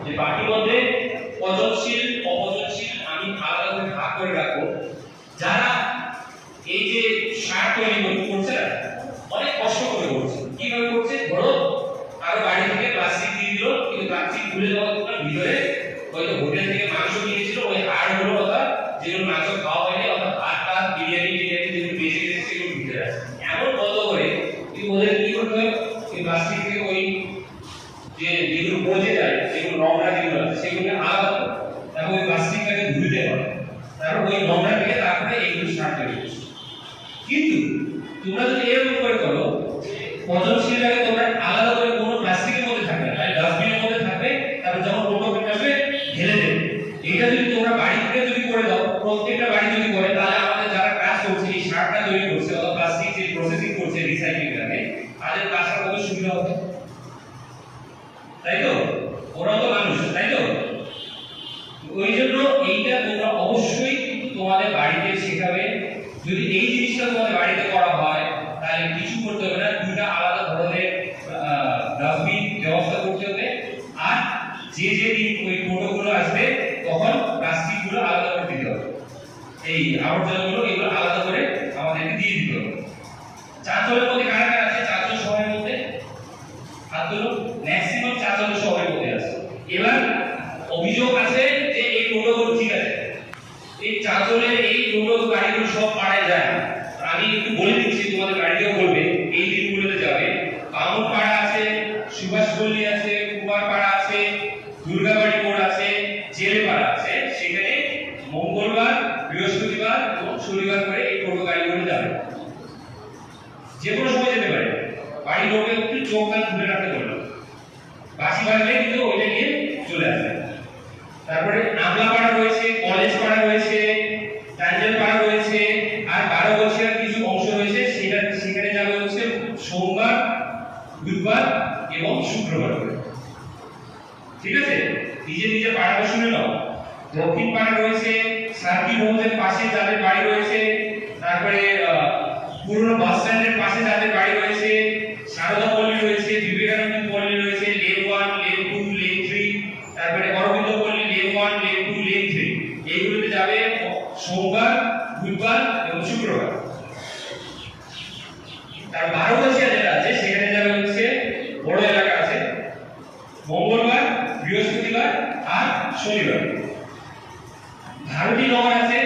যে বাকির মধ্যে পচনশীল অপচনশীল আমি আলাদা করে ভাগ করে রাখবো। যারা এই যে সার তৈরি করছে না, অনেক কষ্ট করে করছে। কিভাবে করছে? ধরো কারো বাড়ি থেকে প্লাস্টিক দিয়ে দিল, কিন্তু প্লাস্টিক খুলে দেওয়ার ভিতরে হয়তো হোটেল থেকে মাংস নিয়েছিল, ওই হাড়গুলো অর্থাৎ যেগুলো মাংস খাওয়া হয়নি, অর্থাৎ ভাত টাত বিরিয়ানি যেগুলো বেঁচে গেছে সেগুলো ভিতরে আছে। এমন কত করে কিন্তু ওদের কি করতে হয়, এই প্লাস্টিক থেকে ওই যে যেগুলো পচে যায়, যেগুলো নোংরা যেগুলো আছে সেগুলো আলাদা করে তারপর ওই প্লাস্টিকটাকে ধুইতে হয়, তারপর ওই নোংরা থেকে তারপরে এইগুলো সার তৈরি করছে। কিন্তু তোমরা যদি এরকম করে করো, পচনশীলটাকে তোমরা আলাদা করে কোনো প্লাস্টিকের মধ্যে থাকবে না, ডাস্টবিনের মধ্যে থাকবে, তারপর যখন টোটো পেটাবে ঢেলে দেবে। এটা যদি তোমরা বাড়ি থেকে যদি করে দাও, প্রত্যেকটা বাড়ি যদি করে, তাহলে আমাদের যারা কাজ করছে এই সারটা তৈরি করছে অথবা প্লাস্টিক যে প্রসেসিং করছে রিসাইক্লিং এর, তাদের কাজটা কত সুবিধা হবে, তাই তো? ওরা তো মানুষ, তাই তো? ওই জন্য এইটা তোমরা অবশ্যই তোমাদের বাড়িতে শেখাবে। যদি এই জিনিসটা তোমাদের বাড়িতে করা হয়, তাহলে কিছু করতে হবে না, দুটো আলাদা ধরনের ডাস্টবিন ব্যবস্থা করতে হবে। আর যে দিন ওই টোটোগুলো আসবে তখন প্লাস্টিকগুলো আলাদা করে দিতে হবে, এই আবর্জনাগুলো এগুলো আলাদা করে আমাদেরকে দিয়ে দিতে হবে। চারজনের মধ্যে কারা কারা আছে? চারজন সবার মধ্যে হাতগুলো, ম্যাক্সিমাম চারজন সবার মধ্যে আছে। এবার অভিযোগ আছে যে এই টোটোগুলো ঠিক আছে, এই চারজনের এই টোটো গাড়িগুলো সব পাড়ায় যায় না। আমি একটু বলে দিচ্ছি, তোমাদের গাড়িতেও বলবে এই দিনগুলোতে যাবে। বামুনপাড়া আছে, সুভাষপল্লী আছে, কুমারপাড়া আছে, দুর্গাবাড়ি মোড় আছে, জেলেপাড়া আছে। সেখানে মঙ্গলবার, বৃহস্পতিবার এবং শনিবার করে এই টোটো গাড়িগুলো যাবে। যে কোনো সময় যেতে পারে। বাড়ির লোকে একটু চোখ কান খুলে রাখতে বললো, বাসি বাজলে কিন্তু ওইটা নিয়ে চলে আসবে। তারপরে আমলাপাড়া রয়েছে, কলেজ পাড়া রয়েছে, টাঞ্জেল পাড়া রয়েছে, আর 12 বছরের কিছু অংশ রয়েছে, সেখানে যাবে হচ্ছে সোমবার, বুধবার এবং শুক্রবার করে। ঠিক আছে? নিজে নিজে পাড়াটা শুনে নাও। দক্ষিণ পাড়া রয়েছে, সার্কিট হাউসের পাশে যাদের বাড়ি রয়েছে, তারপরে পুরনো বাস স্ট্যান্ডের পাশে যাদের বাড়ি রয়েছে, সারদা পল্লী রয়েছে, বিবেকানন্দ পল্লী রয়েছে, লেন 1, লেন 2, লেন 3, তারপরে অরবিন্দ পল্লী লেন 1, লেন 2, লেন 3। এইগুলোতে যাবে সোমবার, বুধবার এবং শুক্রবার। তার 12 বছরিয়া যেটা আছে সেখানে যাবে হচ্ছে বড় এলাকা আছে মঙ্গলবার, বৃহস্পতিবার আর শনিবার। ভারতী নগর আছে,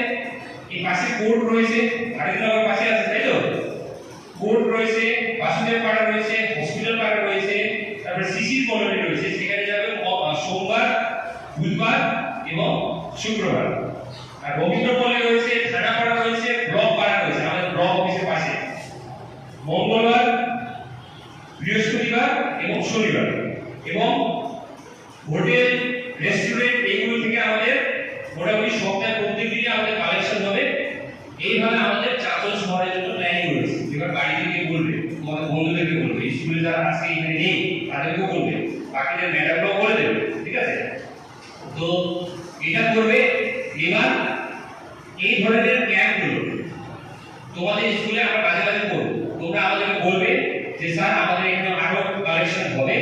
এই পাশে কোর্ট রয়েছে, ভারতী নগর পাশে আছে, তাই তো? কোর্ট রয়েছে, বাসুদেব পাড়া রয়েছে, হসপিটাল পাড়া রয়েছে, তারপরে শিশির কলোনি রয়েছে, সেখানে যাবে সোমবার, বুধবার এবং শুক্রবার। আর রবীন্দ্রপল্লী রয়েছে, থানাপাড়া রয়েছে, ব্লক পাড়া রয়েছে, আমাদের ব্লক অফিসের পাশে, মঙ্গলবার, বৃহস্পতিবার এবং শনিবার। এবং হোটেল, রেস্টুরেন্ট এইগুলো থেকে আমাদের মোটামুটি সপ্তাহে প্রত্যেক দিনে আমাদের কালেকশন হবে। এইভাবে আমাদের চারজন শহরের জন্য প্ল্যানিং রয়েছে। এবার বাড়ি থেকে বলবে, তোমাদের বন্ধুদেরকে বলবে, স্কুলে যারা আজকে এখানে নেই তাদেরকেও বলবে, বাকিদের ম্যাডামরাও বলে দেবে। ঠিক আছে? তো এটা করবে। এবার এই ধরনের ক্যাম্পগুলো তোমাদের স্কুলে আমরা কাজে কাজে করবো। তোমরা আমাদেরকে বলবে যে স্যার আমাদের এখানে আরো কালেকশন হবে,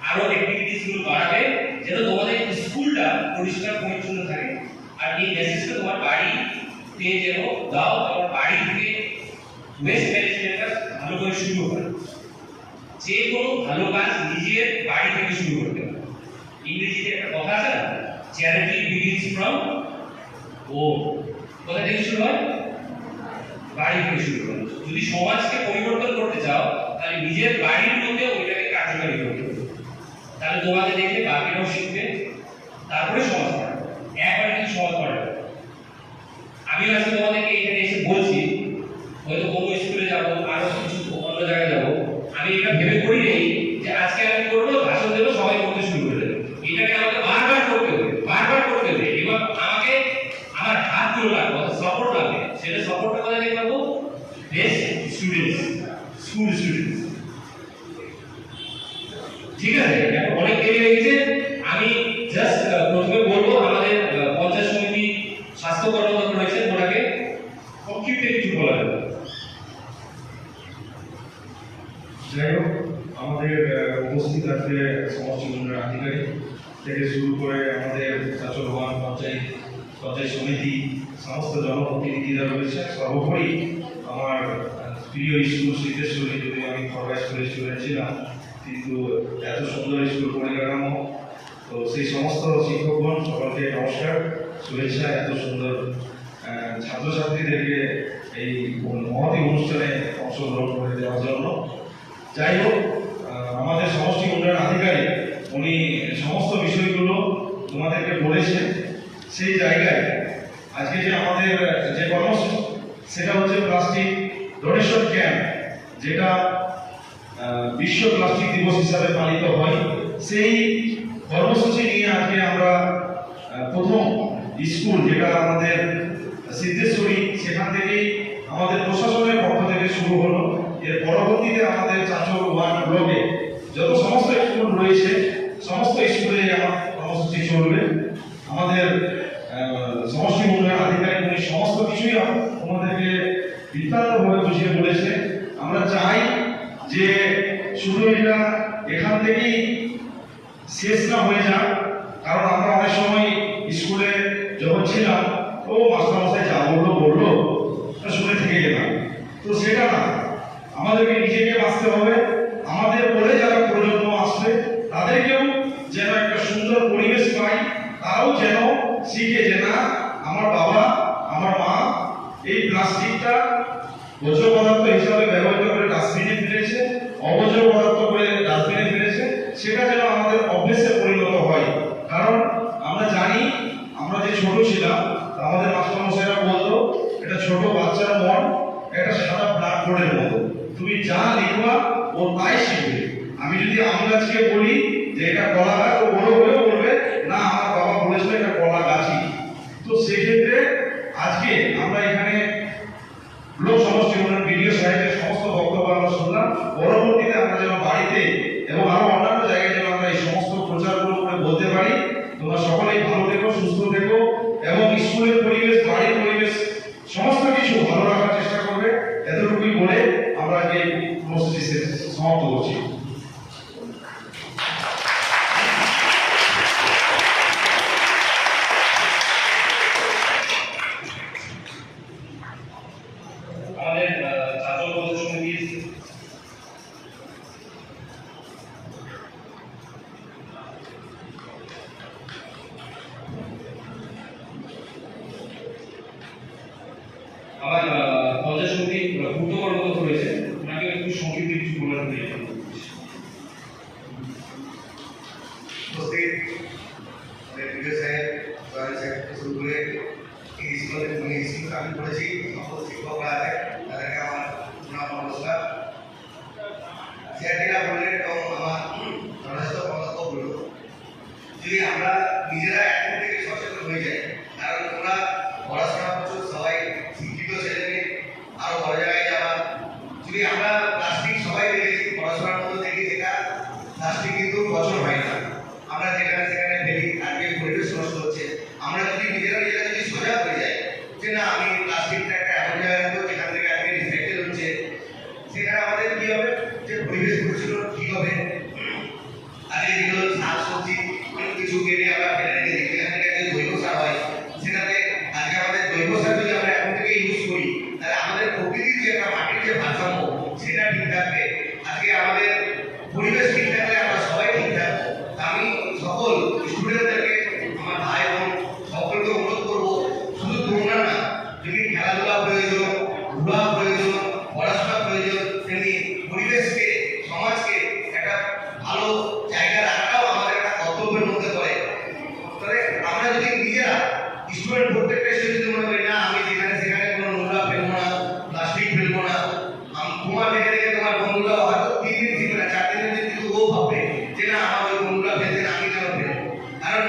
আরো অ্যাক্টিভিটিস গুলো বাড়াবে, যেন তোমাদের স্কুলটা পরিষ্কার পরিচ্ছন্ন থাকে। আর এই মেসেজটা তোমার বাড়িতে যেন দাও, তোমার বাড়ি থেকে ওয়েস্ট ম্যানেজমেন্টটা ভালো করে শুরু হয়। যে কোনো ভালো কাজ নিজের বাড়ি থেকে শুরু করতে হবে। ইংরেজিতে একটা কথা আছে না, চ্যারিটি বিগিনস ফ্রম হোম। কোথা থেকে শুরু হয়? বাড়ি থেকে শুরু হয়। যদি সমাজকে পরিবর্তন করতে চাও, তাহলে নিজের বাড়ির মধ্যে ওইটাকে কার্যকরী করতে হবে। তাহলে তোমাকে দেখে বাকিরাও শিখবে, তারপরে সমাজ পড়াবে। একবারে কিন্তু সমাজ পড়াবে। আমি আজকে তোমাদেরকে এখানে এসে বলছি, হয়তো কোনো স্কুলে যাবো, আরো কিছু অন্য জায়গায় যাবো, আমি এটা ভেবে করি নেই যে আজকে আমি করবো, ভাষণ দেবো, সবাই করতে শুরু করে দেবে। এটাকে আমাকে বারবার করতে হবে, বারবার করতে হবে। এবার আমাকে আমার হাতগুলো লাগবে, সাপোর্ট লাগবে। সেটা সাপোর্টটা কোথায় থেকে পাবো? Best students, school students. ঠিক আছে? এখন অনেক দেরি হয়ে গেছে। আমি জাস্ট প্রথমে বলবো, আমাদের পঞ্চায়েত সমিতি স্বাস্থ্য কর্মকর্তা রয়েছেন, ওনাকে থেকে শুরু করে আমাদের চাচলবান পঞ্চায়েত সমিতি সমস্ত জনপ্রতিনিধিরা রয়েছে। সর্বোপরি আমার প্রিয় স্কুল সিদ্ধেশ্বরী, যদি আমি খড়গা স্কুলের স্টুডেন্ট ছিলাম, কিন্তু এত সুন্দর স্কুল পরিকাঠামো, তো সেই সমস্ত শিক্ষকগণ সকলকে নমস্কার, শুভেচ্ছা। এত সুন্দর ছাত্রছাত্রীদেরকে এই মহতী অনুষ্ঠানে অংশগ্রহণ করে দেওয়ার জন্য। যাই হোক, আমাদের সমষ্টি উন্নয়ন আধিকারিক উনি সমস্ত বিষয়গুলো তোমাদেরকে বলেছেন। সেই জায়গায় আজকে যে আমাদের যে কর্মসূচি, সেটা হচ্ছে প্লাস্টিক ডোনেশন ক্যাম্প, যেটা বিশ্ব প্লাস্টিক দিবস হিসাবে পালিত হয়। সেই কর্মসূচি নিয়ে আজকে আমরা প্রথম স্কুল, যেটা আমাদের সিদ্ধেশ্বরী, সেখান থেকেই আমাদের প্রশাসনের পক্ষ থেকে শুরু হলো। এর পরবর্তীতে আমাদের চাচল ওয়ান ব্লকে যত সমস্ত স্কুল রয়েছে, সমস্ত স্কুলে আমার কর্মসূচি চলবে। আমাদের সমষ্টি উন্নয়ন আধিকারিক উনি সমস্ত কিছুই আমাদেরকে বিস্তারিতভাবে বুঝিয়ে বলেছে। আমরা চাই যে শুধু এটা এখান থেকেই শেষ না হয়ে যাক, কারণ আমরা অনেক সময় স্কুলে যখন ছিলাম, ও মাস্টারমশাই যা বললো শুনে থেকে গেলাম। তো সেটা না, আমাদেরকে নিজেকে বাঁচতে হবে। আমাদের পরে যারা প্রজন্ম আসবে তাদেরকেও যেন একটা সুন্দর পরিবেশ পাই, তারাও যেন শিখে যে না, আমার বাবা আমার মা এই প্লাস্টিকটা বর্জ্য পদার্থ হিসাবে ব্যবহৃত করে ডাস্টবিনে ফেলেছে, অবর্জ্য পদার্থ করে ডাস্টবিনে ফেলেছে, সেটা যেন আমাদের অভ্যেসে পরিণত হয়। কারণ আমরা জানি, আমরা যে ছোট ছিলাম, আমাদের মাস্টারমশাইরা বলতো এটা ছোট বাচ্চার মন একটা সাদা ব্ল্যাকবোর্ডের মতো, তুমি যা লিখবা ও তাই শিখবে। আমি যদি আম গাছকে বলি যে এটা কলা গাছ, ও বড় হয়েও বলবে না আমার বাবা বলেছিল এটা কলা গাছই। তো সেক্ষেত্রে আজকে আমরা এখানে ব্লক সমষ্টি উন্নয়ন বিডিও সাহেবের সমস্ত বক্তব্য আমরা শুনলাম। পরবর্তীতে আমরা যেন বাড়িতে এবং আরো অন্যান্য জায়গায় যেন আমরা এই সমস্ত প্রচারগুলো করে বলতে পারি। তোমরা সকলেই ভালো থেকো, সুস্থ থেকো এবং স্কুলের পরিবেশ, বাড়ির পরিবেশ সমস্ত কিছু ভালো রাখার চেষ্টা করবে। এতটুকুই বলে আমরা এই কর্মসূচি সমাপ্ত করছি। আমাদের ছাত্র পঞ্চায়েত সমিতির আমার পঞ্চায়েত সমিতি পূর্ত কর্মকর্তা রয়েছে, ওনাকে একটু সংক্ষিপ্ত কিছু বলার উপস্থিত বিডিও সাহেব, জয়েন্ট সাহেব শুরু করে এই স্কুল আমি পড়েছি, সকল শিক্ষকরা আছে, তাদেরকে আমার প্রণাম নমস্কার। স্যারটিরা বললেন এবং আমার যথেষ্ট মন্তব্য বলল, যদি আমরা নিজেরা এখন থেকে সচেতন হয়ে যাই, কারণ তোমরা পড়াশোনা করছো, সবাই শিক্ষিত ছেলেমেয়ে, আরো বড় জায়গায় যাওয়া। যদি আমরা প্লাস্টিক সবাই দেখেছি পড়াশোনার মধ্যে দেখি, যেটা প্লাস্টিক কিন্তু বছর হয় না, আমরা যেখানে সেখানে ফেলি, আজকে পরিবেশ নষ্ট হচ্ছে। আমরা যদি নিজেরা যদি সজাগ হয়ে যাই যে না আমি প্লাস্টিকটা একটা এমন জায়গায় রাখবো যেখান থেকে আজকে রিসাইকেল হচ্ছে, সেখানে আমাদের কি হবে যে পরিবেশ পরিচ্ছন্ন ঠিক হবে। আজকে যেগুলো শাক সবজি অনেক কিছু কেটে আমরা ফেলে রেখে দিই, যেখান থেকে যে জৈব সার হয়, সেখানে আজকে আমাদের জৈব সার যদি আমরা এখন থেকে ইউজ করি, তাহলে আমাদের প্রকৃতির যে একটা মাটির যে ভারসাম্য সেটা ঠিক থাকবে। আজকে আমাদের পরিবেশ ঠিক থাকলে আমরা সবাই ঠিক থাকবো। আমি সকল স্টুডেন্টদেরকে, আমার ভাই বোন সকলকে অনুরোধ করবো, শুধু তোমরা না, যদি খেলাধুলা প্রয়োজন, ঘোরা প্রয়োজন, পড়াশোনা প্রয়োজন, তেমনি পরিবেশকে, সমাজকে একটা ভালো জায়গা রাখাটাও আমাদের একটা কর্তব্যের মধ্যে পড়ে। তাহলে আমরা যদি নিজেরা স্টুডেন্ট প্রত্যেকটা এসে যদি মনে করি না আমি যেখানে সেখানে কোনো নোংরা ফেলবো না, প্লাস্টিক ফেলবো না, তোমার দেখে দেখে তোমার বন্ধুরা হয়তো 3 দিন শিখবে না, 4 দিনের দিন কিন্তু ও ভাববে যে না আমার ওই বন্ধুরা ফেলছে না, আমি কেন ফেলবো। কারণ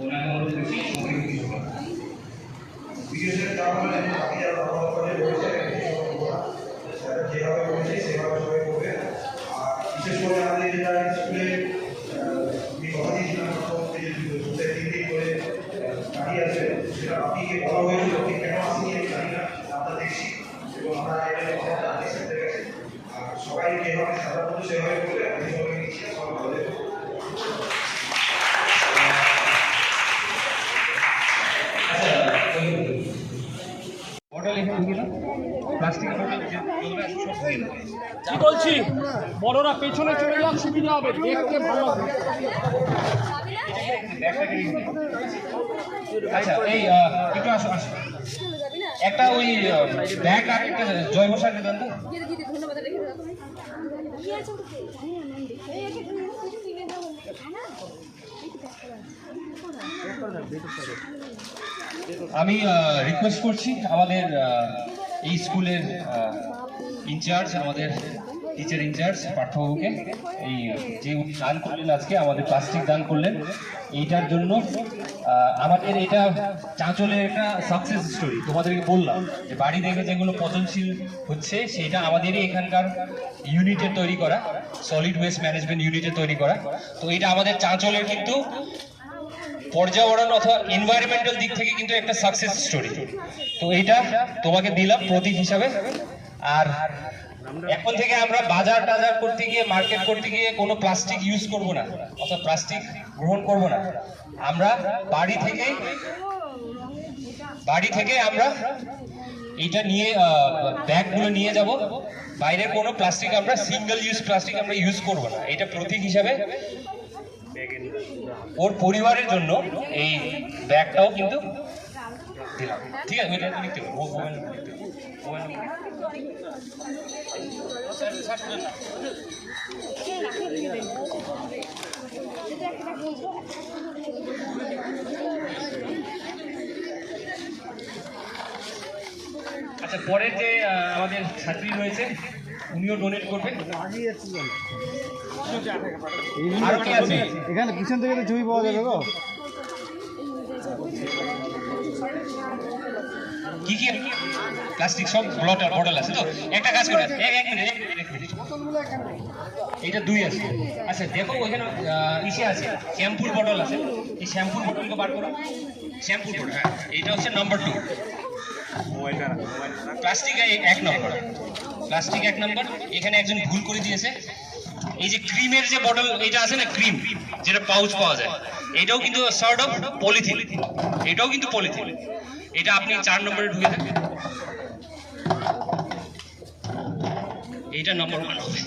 ওনাকে অনুরোধ করছি সংক্ষেপে কিছু বলা। বিশেষের কারণ হলে বাকি যারা ব্যবহার করে বলেছে যেভাবে বলেছে সেভাবে সবাই করবে। আর বিশেষ করে আমাদের যেটা স্কুলে আমি কথা দিয়েছিলাম প্রত্যেক 3 দিন করে গাড়ি আসবে, সেটা আপনিকে বলা হয়েছিল, আপনি কেন আসেনি আমি জানি না, আমরা দেখছি এবং আমরা এটা জানি শিখতে গেছি। আর সবাই যেভাবে সাদা পড়ে সেভাবে করবে, আমি সবাই নিচ্ছি, সবাই ভালো থাকবে। বটল এখানে ঢুকে দাও, প্লাস্টিকের বটল যেগুলো আছে সব দিয়ে দাও। কি বলছি, বড়রা পেছনে চলে যান, সুবিধা হবে, দেখতে ভালো হবে। ব্যাগটাকে রেখে দিই। আচ্ছা এই একটু আসো আসো, একটা ওই ব্যাগ আর একটা জৈব সার দেন তো। আমি রিকোয়েস্ট করছি আমাদের এই স্কুলের ইনচার্জ, আমাদের টিচার ইনচার্জ পার্থবাবুকে, এই যে দান করলেন আজকে আমাদের প্লাস্টিক দান করলেন, এইটার জন্য আমাদের এটা চাঁচলের একটা সাকসেস স্টোরি। তোমাদেরকে বললাম যে বাড়ি দেখে যেগুলো পচনশীল হচ্ছে সেটা আমাদেরই এখানকার ইউনিটের তৈরি করা, সলিড ওয়েস্ট ম্যানেজমেন্ট ইউনিটের তৈরি করা। তো এটা আমাদের চাঁচলের কিন্তু পর্যাবরণ অথবা এনভায়রনমেন্টাল দিক থেকে কিন্তু একটা সাকসেস স্টোরি। তো এইটা তোমাকে দিলাম প্রতীক হিসাবে। আর এখন থেকে আমরা বাজার টাজার করতে গিয়ে, মার্কেট করতে গিয়ে কোনো প্লাস্টিক ইউজ করব না অথবা প্লাস্টিক গ্রহণ করব না। আমরা বাড়ি থেকে আমরা এইটা নিয়ে ব্যাগগুলো নিয়ে যাব। বাইরের কোনো প্লাস্টিক আমরা, সিঙ্গেল ইউজ প্লাস্টিক আমরা ইউজ করব না। এটা প্রতীক হিসাবে ওর পরিবারের জন্য এই ব্যাগটাও কিন্তু দিলাম। ঠিক আছে, ওইটা লিখতে হবে, মোবাইল লিখতে হবে, মোবাইল আচ্ছা, পরের যে আমাদের ছাত্রী রয়েছে উনিও ডোনেট করবে। আরো কি আছে এখানে পিছন থেকে তো ছবি পাওয়া যাবে গো। কি কি প্লাস্টিক সব বটল আছে তো? একটা কাজ করে এক মিনিট এটা 2 আছে। আচ্ছা দেখো ওইখানে ইসে আছে, শ্যাম্পুর বটল আছে, এই শ্যাম্পুর বটলকে বার করো। শ্যাম্পুর বটল, হ্যাঁ এটা হচ্ছে নাম্বার 2। প্লাস্টিক 1 নম্বর, প্লাস্টিক 1 নম্বর। এখানে একজন ভুল করে দিয়েছে, এই যে ক্রিমের যে বটল এটা আছে না, ক্রিম যেটা পাউচ পাওয়া যায়, এটাও কিন্তু সর্ট অফ পলিথিন, এটাও কিন্তু পলিথিন। এটা আপনি 4 নম্বরে ঢুকে দেন, এইটা নম্বর 1 হবে।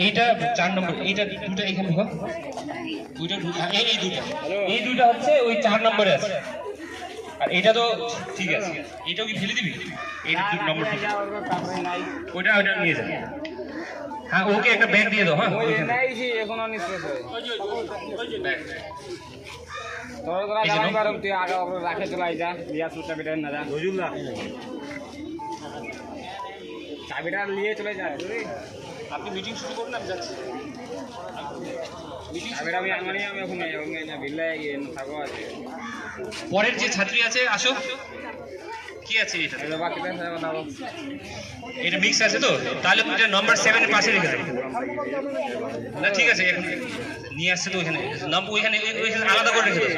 এইটা 4 নম্বর, এইটা দুটো এখানে ঢুকা, দুইটা এই দুইটা হচ্ছে ওই 4 নম্বরে আছে। আর এটা তো ঠিক আছে, এটাও কি ফেলে দিবি? এইটা 2 নম্বর, ওইটা নিয়ে যাবে। হ্যাঁ ওকে একটা ব্যাগ দিয়ে দাও। হ্যাঁ রাখে চলাই যা চাবিটা না যা, চাবিটা নিয়ে চলে যায়। আপনি মিটিং শুরু করুন, আমি যাচ্ছি। চাবিটা আমি এখন বিল্লা থাকো আছে। পরের যে ছাত্রী আছে আসো, কি আছে এটা? এটা মিক্স আছে তো, তাহলে এটা নাম্বার 7 এর পাশে রেখে দেবো না। ঠিক আছে, এখন নিয়ে আসছে তো ওইখানে, ওইখানে আলাদা করে রেখে দেবো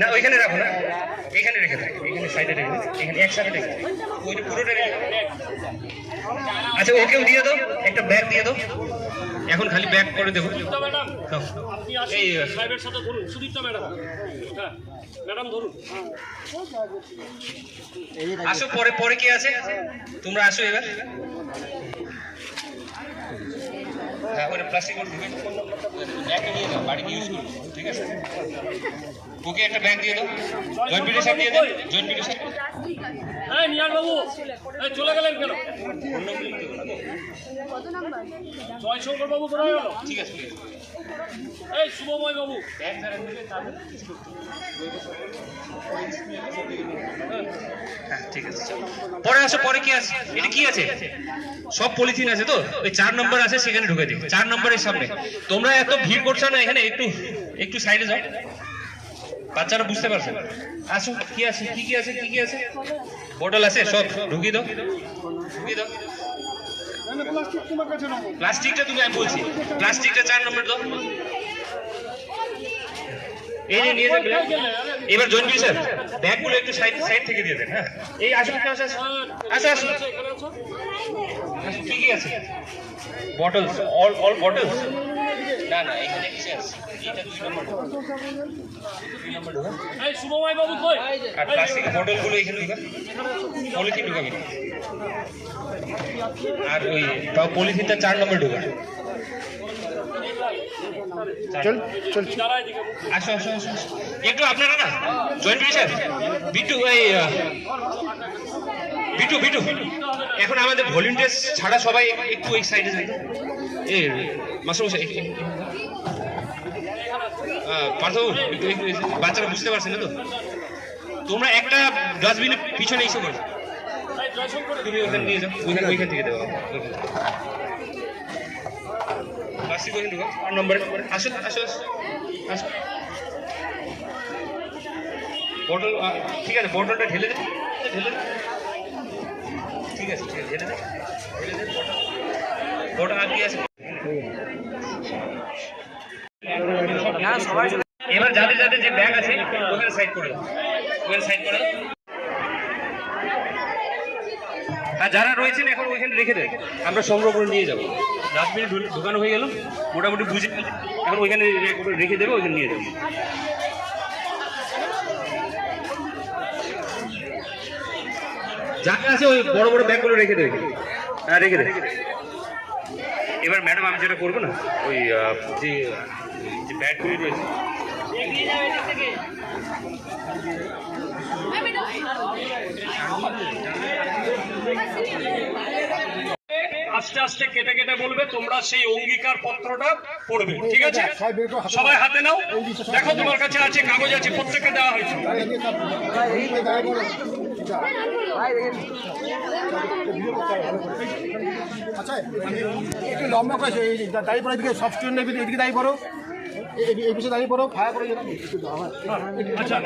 না, ওইখানে রাখো না, এখানে রেখে দেয়, এখানে সাইডে রেখে দেয়, এখানে একসাথে রেখে দেয়, ওইটা পুরোটা রেখে দেয়। আচ্ছা ওকেও দিয়ে দাও, একটা ব্যাগ দিয়ে দাও, এখন খালি ব্যাগ করে দেবো। এই সাহেবের সাথে ধরুন, সুদীপ্তা ম্যাডাম, হ্যাঁ ম্যাডাম ধরুন। আসো, পরে কি আছে তোমরা আসো এবার। হ্যাঁ ওটা প্লাস্টিক ব্যাগে নিয়ে দাও, বাড়িতে ইউজ করো। ঠিক আছে, ওকে একটা ব্যাগ দিয়ে দাও, জয়েন্ট পিটের সাথে দিয়ে দাও, জয়েন্ট পিটের সাথে। এই নিয়াল বাবু, এই চলে গেলেন কেন? অন্য লিখতে হবে না তো? জয়শঙ্কর বাবু কোথায় গেল? ঠিক আছে। এই শুভময় বাবু হ্যাঁ ঠিক আছে চলো। পরে আসো, পরে কি আছে, এটা কি আছে, সব পলিথিন আছে তো, ওই 4 নম্বর আছে সেখানে ঢুকে দিই, 4 নম্বরের সামনে। তোমরা এত ভিড় করছো না এখানে, একটু একটু সাইডে যাও, বাচ্চারা বুঝতে পারছে না। আসো, কি আছে, কি কি আছে, কি কি আছে, বোতল আছে, সব ঢুকিয়ে দাও, ঢুকিয়ে দাও। প্লাস্টিক তোমার কাছে নেবো। প্লাস্টিকটা তুমি, আমি বলছি প্লাস্টিকটা 4 নম্বর দাও। এই যে নিয়ে যাবে। এবার জনবি স্যার ব্যাগগুলো একটু সাইড সাইড থেকে দিয়ে দেন। হ্যাঁ এই আসুন, আসুন আসুন আসুন। কি কি আছে, বটলস, অল বটলস। না না এখানে কিছু আছে, এটা 2 নম্বর, 2 নম্বর ঢোকা। এই শুভময় বাবু কই? আর প্লাস্টিকের বটলগুলো এখানে ঢোকা, পলিথিন ঢোকাবি না। আর ওই পলিথিনটা 4 নম্বর ঢোকা। চল চল আসো আসো আসো আসো। একটু আপনারা না জয়েন্ট স্যার বিটু, এই বিটু বিটু, এখন আমাদের ভলেন্টিয়ার্স ছাড়া সবাই একটু এই সাইডে যাই। এই মাস্টারমশাই পার্থ, একটু একটু বাচ্চারা বুঝতে পারছে না তো, তোমরা একটা ডাস্টবিনের পিছনে এসে করো, তুমি ওখানে নিয়ে যাও, ওইখান ওইখান থেকে দেবো। প্লাস্টিক ওইখানে ঢুকাও 4 নম্বরে। আসো আসো আসো। বটল ঠিক আছে, বটলটা ঢেলে দে, ঢেলে দে। ঠিক আছে ঠিক আছে, ঢেলে দে, ঢেলে দে বটল, বটল আর কি আছে। এবার যাদের যাদের যে ব্যাগ আছে ওখানে সাইড করে দাও, ওখানে সাইড করে দাও। আর যারা রয়েছেন এখন ওইখানে রেখে দেয়, আমরা সংগ্রহ করে নিয়ে যাবো। ডাস্টবিনে ঢুকানো হয়ে গেল মোটামুটি বুঝে, এখন ওইখানে রেখে দেবে, ওইখানে নিয়ে যাবো। যাকে আছে ওই বড় বড় ব্যাগগুলো রেখে দেবে। হ্যাঁ রেখে দেবে। এবার ম্যাডাম আমি যেটা করবো না, ওই যে ব্যাগগুলি রয়েছে আস্তে আস্তে কেটে কেটে বলবে, তোমরা সেই অঙ্গীকার পত্রটা পড়বে, ঠিক আছে? সবাই হাতে নাও, দেখো তোমার কাছে আছে, কাগজ আছে, প্রত্যেককে দেওয়া হয়েছে। আচ্ছা একটু লম্বা করে দাঁড়িয়ে পড়ো, এদিকে সব স্টুডেন্ট এদিকে দাঁড়িয়ে পড়ো, এই পিছিয়ে দাঁড়িয়ে পড়ো, ফায়া করে আচ্ছা